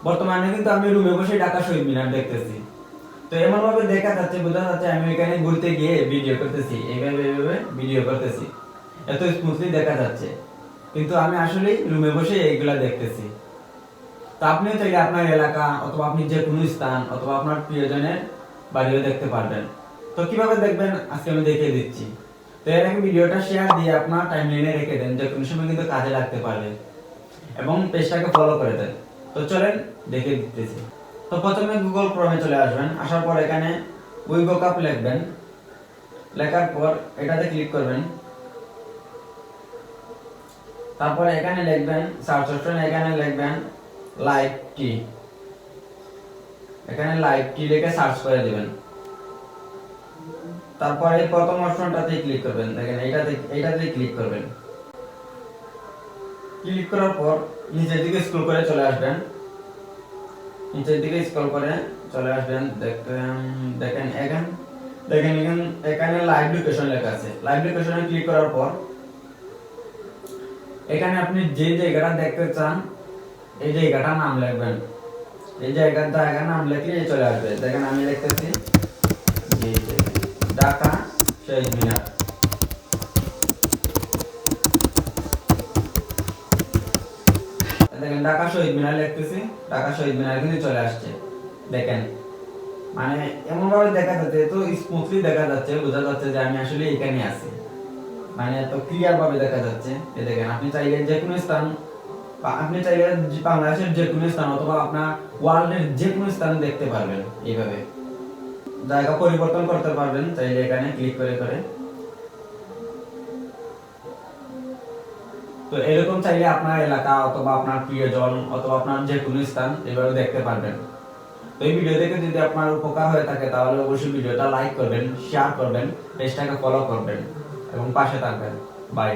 বর্তমানে কিন্তু আমি রুমে বসে ঢাকা শহীদ মিনার দেখতেছি। তো এমন ভাবে দেখা যাচ্ছে, বোঝা যাচ্ছে আমি এখানে ঘুরতে গিয়ে ভিডিও করতেছি, এইভাবে এইভাবে ভিডিও করতেছি, এত স্মুথলি দেখা যাচ্ছে, কিন্তু আমি আসলে রুমে বসে এইগুলা দেখতেছি। তো আপনিও চাইলে আপনার এলাকা অথবা আপনি যে কোনো স্থান অথবা আপনার প্রিয়জনের বাড়িও দেখতে পারবেন। তো কিভাবে দেখবেন আজকে আমি দেখিয়ে দিচ্ছি। তো এর আগে ভিডিওটা শেয়ার দিয়ে আপনার টাইমলাইনে রেখে দেন, যে কোনো সময় কিন্তু কাজে লাগতে পারে, এবং পেজটাকে ফলো করে দেন। তো চলেন দেখিয়ে দিতেছি। তো প্রথমে গুগল ক্রোমে চলে আসবেন, আসার পর এখানে উইভোকাপ লিখবেন, লেখার পর এটাতে ক্লিক করবেন। তারপর এখানে লিখবেন সার্চ অপশন, এখানে লিখবেন লাইভ টি, এখানে লাইভ টি লিখে সার্চ করে দিবেন। তারপর এই প্রথম অপশনটাতে ক্লিক করবেন, দেখেন এইটাতে ক্লিক করবেন। ক্লিক করার পর নিচের দিকে স্ক্রল করে চলে আসবেন, নিচের দিকে স্ক্রল করে চলে আসবেন, দেখেন এখানে লাইভ লোকেশন লেখা আছে। লাইভ লোকেশনে ক্লিক করার পর এখানে আপনি যে জায়গাটা দেখতে চান এই জায়গাটার নাম লিখবেন। এই জায়গার নাম লিখলে চলে আসবে। দেখেন আমি লিখতেছি ঢাকা শহীদ মিনার। দেখেন ঢাকা শহীদ মিনার লিখতেছি, ঢাকা শহীদ মিনার কিন্তু চলে আসছে। দেখেন মানে এমন ভাবে দেখা যাচ্ছে, তো স্মুথলি দেখা যাচ্ছে, বোঝা যাচ্ছে যে আমি আসলে এখানে আছি, মানে এত ক্লিয়ার ভাবে দেখা যাচ্ছে। এই দেখেন আপনি চাইলে যে কোনো স্থান, আপনি চাইলে বাংলাদেশের যে কোনো স্থান অথবা আপনার ওয়ার্ল্ডের যে কোনো স্থান দেখতে পারবেন। এইভাবে জায়গা পরিবর্তন করতে পারবেন চাইলে এখানে ক্লিক করে করে। তো এরকম চাইলে আপনার এলাকা অথবা আপনার প্রিয়জন অথবা আপনার যে কোনো স্থান এভাবে দেখতে পারবেন। তো এই ভিডিও দেখে যদি আপনার উপকার হয়ে থাকে তাহলে অবশ্যই ভিডিওটা লাইক করবেন, শেয়ার করবেন, পেজটাকে ফলো করবেন এবং পাশে থাকবেন। বাই।